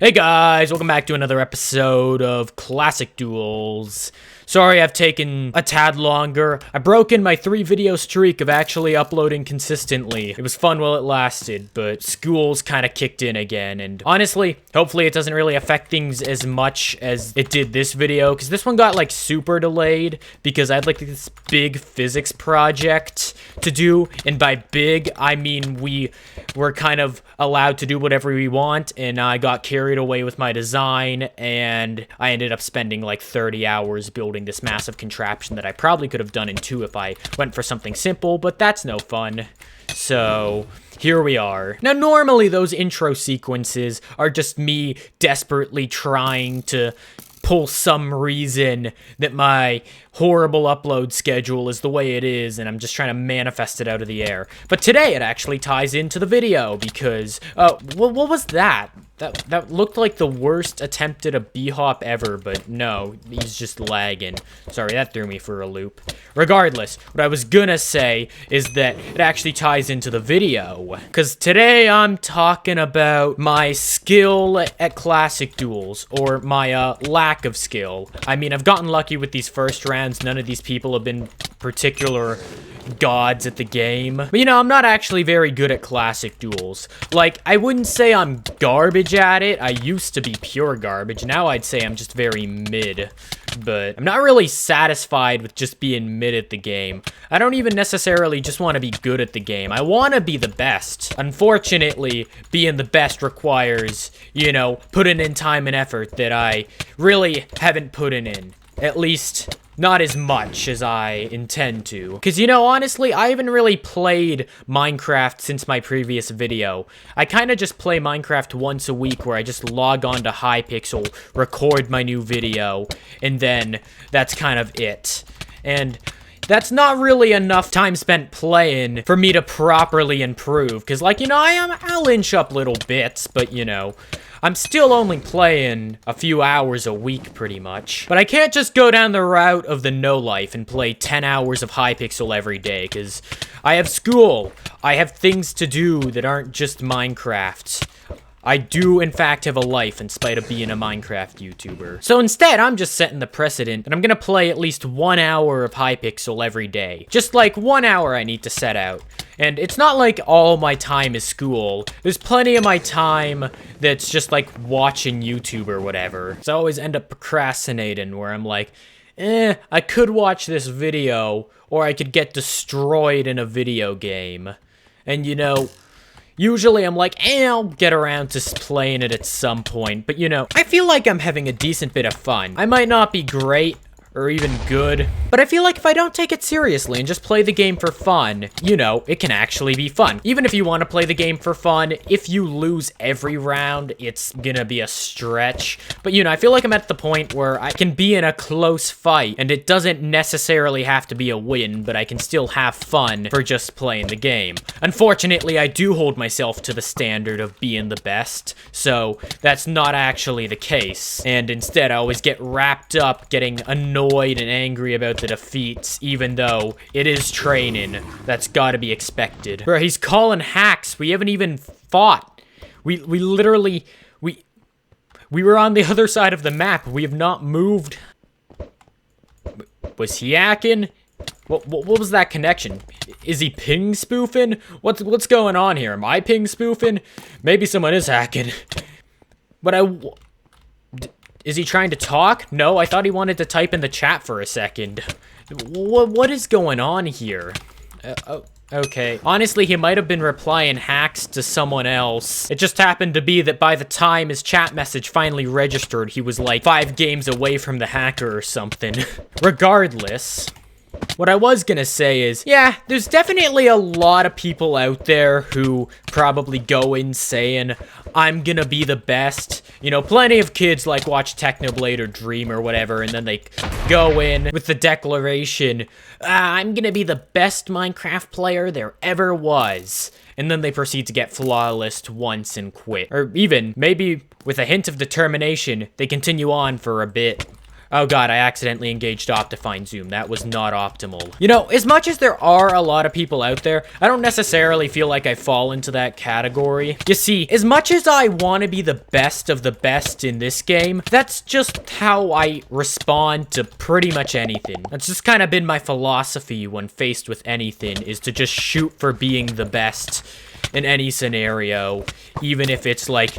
Hey guys, welcome back to another episode of Classic Duels. Sorry I've taken a tad longer. I broke in my 3-video streak of actually uploading consistently. It was fun while it lasted, but school's kind of kicked in again, and honestly, hopefully it doesn't really affect things as much as it did this video, because this one got like super delayed because I had like this big physics project to do, and by big, I mean we were kind of allowed to do whatever we want, and I got carried away with my design, and I ended up spending like 30 hours building this massive contraption that I probably could have done in 2 if I went for something simple, but that's no fun. So here we are. Now, normally those intro sequences are just me desperately trying to pull some reason that my horrible upload schedule is the way it is, and I'm just trying to manifest it out of the air. But today it actually ties into the video because, what was that? That looked like the worst attempt at a B-hop ever, but no, he's just lagging. Sorry, that threw me for a loop. Regardless, what I was gonna say is that it actually ties into the video. Because today I'm talking about my skill at Classic Duels, or my lack of skill. I mean, I've gotten lucky with these first rounds. None of these people have been particular gods at the game. But you know, I'm not actually very good at Classic Duels. Like, I wouldn't say I'm garbage at it. I used to be pure garbage. Now I'd say I'm just very mid. But I'm not really satisfied with just being mid at the game. I don't even necessarily just want to be good at the game. I want to be the best. Unfortunately, being the best requires, you know, putting in time and effort that I really haven't put in. At least not as much as I intend to. Because, you know, honestly, I haven't really played Minecraft since my previous video. I kind of just play Minecraft once a week where I just log on to Hypixel, record my new video, and then that's kind of it. And that's not really enough time spent playing for me to properly improve. Because, like, you know, I'll inch up little bits, but, you know, I'm still only playing a few hours a week, pretty much. But I can't just go down the route of the no-life and play 10 hours of Hypixel every day, because I have school. I have things to do that aren't just Minecraft. I do, in fact, have a life in spite of being a Minecraft YouTuber. So instead, I'm just setting the precedent that I'm gonna play at least 1 hour of Hypixel every day. Just like 1 hour I need to set out. And it's not like all my time is school. There's plenty of my time that's just like watching YouTube or whatever. So I always end up procrastinating where I'm like, I could watch this video, or I could get destroyed in a video game. And you know, usually I'm like, I'll get around to playing it at some point. But you know, I feel like I'm having a decent bit of fun. I might not be great or even good, but I feel like if I don't take it seriously and just play the game for fun, you know, it can actually be fun. Even if you want to play the game for fun, if you lose every round, it's gonna be a stretch. But you know, I feel like I'm at the point where I can be in a close fight, and it doesn't necessarily have to be a win, but I can still have fun for just playing the game. Unfortunately, I do hold myself to the standard of being the best, so that's not actually the case. And instead, I always get wrapped up getting annoyed and angry about the defeats, even though it is training. That's gotta be expected. Bro, he's calling hacks. We haven't even fought. We literally, we were on the other side of the map. We have not moved. Was he hacking? What was that connection? Is he ping spoofing? What's going on here? Am I ping spoofing? Maybe someone is hacking. But is he trying to talk? No, I thought he wanted to type in the chat for a second. What is going on here? Okay. Honestly, he might have been replying hacks to someone else. It just happened to be that by the time his chat message finally registered, he was like 5 games away from the hacker or something. Regardless, what I was gonna say is, yeah, there's definitely a lot of people out there who probably go in saying, I'm gonna be the best. You know, plenty of kids like watch Technoblade or Dream or whatever, and then they go in with the declaration, I'm gonna be the best Minecraft player there ever was. And then they proceed to get flawless once and quit. Or even, maybe with a hint of determination, they continue on for a bit. Oh god, I accidentally engaged Optifine Zoom. That was not optimal. You know, as much as there are a lot of people out there, I don't necessarily feel like I fall into that category. You see, as much as I want to be the best of the best in this game, that's just how I respond to pretty much anything. That's just kind of been my philosophy when faced with anything, is to just shoot for being the best in any scenario, even if it's like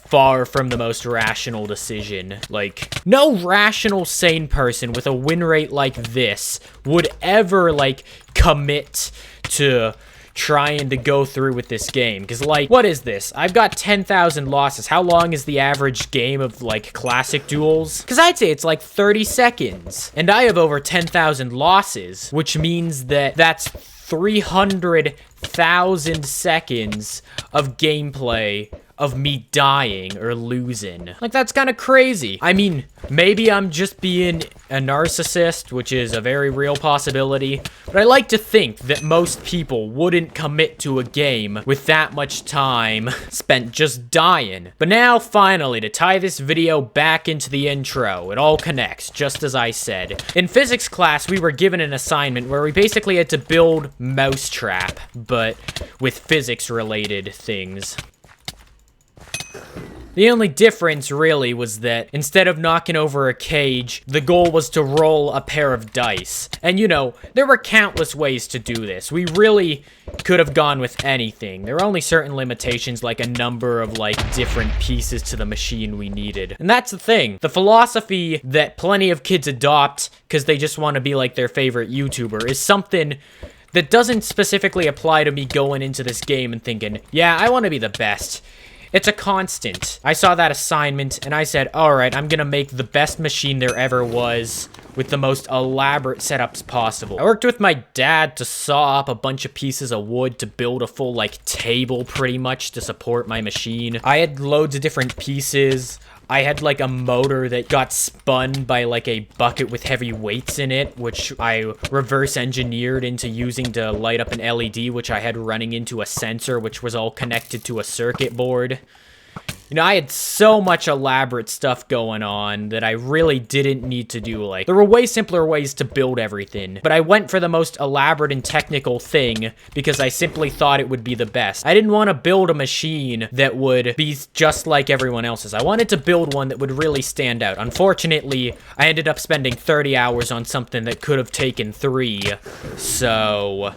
far from the most rational decision. Like, no rational, sane person with a win rate like this would ever, like, commit to trying to go through with this game. Because, like, what is this? I've got 10,000 losses. How long is the average game of, like, classic duels? Because I'd say it's, like, 30 seconds. And I have over 10,000 losses, which means that that's 300,000 seconds of gameplay of me dying or losing. Like, that's kind of crazy. I mean, maybe I'm just being a narcissist, which is a very real possibility, but I like to think that most people wouldn't commit to a game with that much time spent just dying. But now, finally, to tie this video back into the intro, it all connects, just as I said. In physics class, we were given an assignment where we basically had to build Mousetrap, but with physics-related things. The only difference, really, was that instead of knocking over a cage, the goal was to roll a pair of dice. And, you know, there were countless ways to do this. We really could have gone with anything. There were only certain limitations, like a number of, like, different pieces to the machine we needed. And that's the thing. The philosophy that plenty of kids adopt because they just want to be like their favorite YouTuber is something that doesn't specifically apply to me going into this game and thinking, yeah, I want to be the best. It's a constant. I saw that assignment, and I said, alright, I'm gonna make the best machine there ever was with the most elaborate setups possible. I worked with my dad to saw up a bunch of pieces of wood to build a full, like, table, pretty much, to support my machine. I had loads of different pieces. I had, like, a motor that got spun by, like, a bucket with heavy weights in it, which I reverse engineered into using to light up an LED, which I had running into a sensor, which was all connected to a circuit board. You know, I had so much elaborate stuff going on that I really didn't need to do. Like, there were way simpler ways to build everything, but I went for the most elaborate and technical thing because I simply thought it would be the best. I didn't want to build a machine that would be just like everyone else's. I wanted to build one that would really stand out. Unfortunately, I ended up spending 30 hours on something that could have taken 3, so...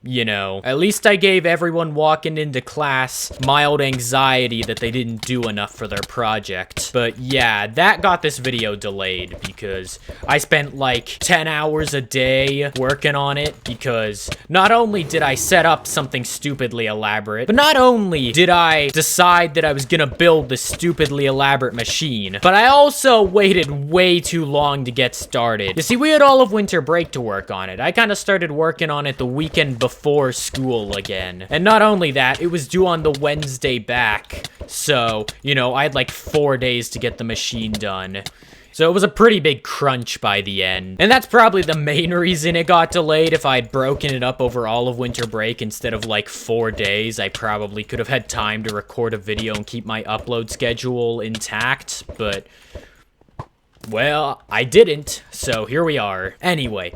you know, at least I gave everyone walking into class mild anxiety that they didn't do enough for their project. But yeah, that got this video delayed because I spent like 10 hours a day working on it because not only did I set up something stupidly elaborate, but not only did I decide that I was gonna build this stupidly elaborate machine, but I also waited way too long to get started. You see, we had all of winter break to work on it. I kind of started working on it the weekend before school again. And not only that, it was due on the Wednesday back. So, you know, I had like 4 days to get the machine done. So it was a pretty big crunch by the end. And that's probably the main reason it got delayed. If I had broken it up over all of winter break instead of like 4 days, I probably could have had time to record a video and keep my upload schedule intact. But, well, I didn't. So here we are. Anyway.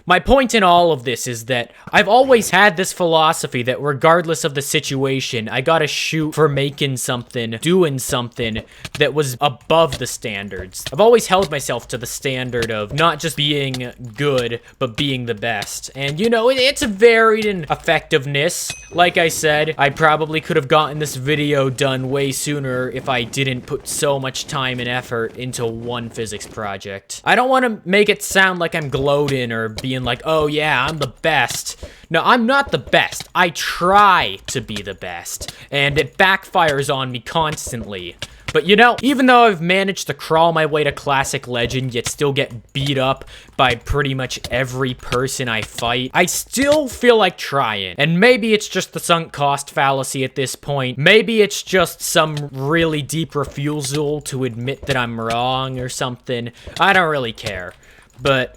My point in all of this is that I've always had this philosophy that regardless of the situation, I gotta shoot for making something, doing something that was above the standards. I've always held myself to the standard of not just being good, but being the best. And, you know, it's varied in effectiveness. Like I said, I probably could have gotten this video done way sooner if I didn't put so much time and effort into one physics project. I don't want to make it sound like I'm gloating or being like, oh yeah, I'm the best. No, I'm not the best. I try to be the best, and it backfires on me constantly. But you know, even though I've managed to crawl my way to Classic Legend, yet still get beat up by pretty much every person I fight, I still feel like trying. And maybe it's just the sunk cost fallacy at this point. Maybe it's just some really deep refusal to admit that I'm wrong or something. I don't really care. But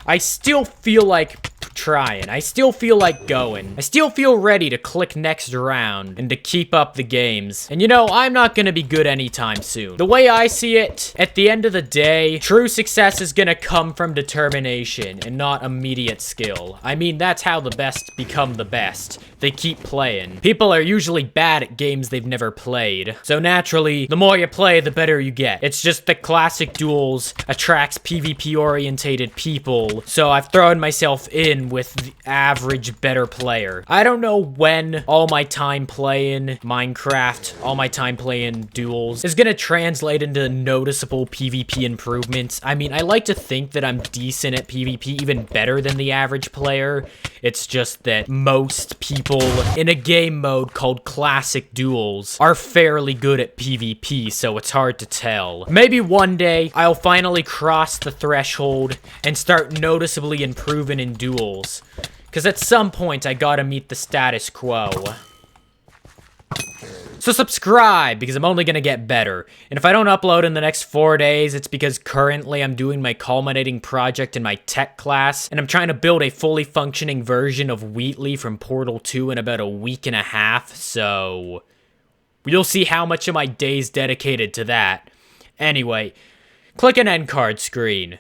I still feel like trying. I still feel like going. I still feel ready to click next round and to keep up the games. And you know, I'm not gonna be good anytime soon. The way I see it, at the end of the day, true success is gonna come from determination and not immediate skill. I mean, that's how the best become the best. They keep playing. People are usually bad at games they've never played. So naturally, the more you play, the better you get. It's just that Classic Duels attracts PvP-orientated people, so I've thrown myself in with the average better player. I don't know when all my time playing Minecraft, all my time playing Duels, is gonna translate into noticeable PvP improvements. I mean, I like to think that I'm decent at PvP, even better than the average player. It's just that most people in a game mode called Classic Duels are fairly good at PvP, so it's hard to tell. Maybe one day, I'll finally cross the threshold and start noticeably improving in Duels. Because at some point, I gotta meet the status quo. So subscribe, because I'm only gonna get better. And if I don't upload in the next 4 days, it's because currently I'm doing my culminating project in my tech class, and I'm trying to build a fully functioning version of Wheatley from Portal 2 in about a week and a half, so you'll see how much of my day's dedicated to that. Anyway, click an end card screen.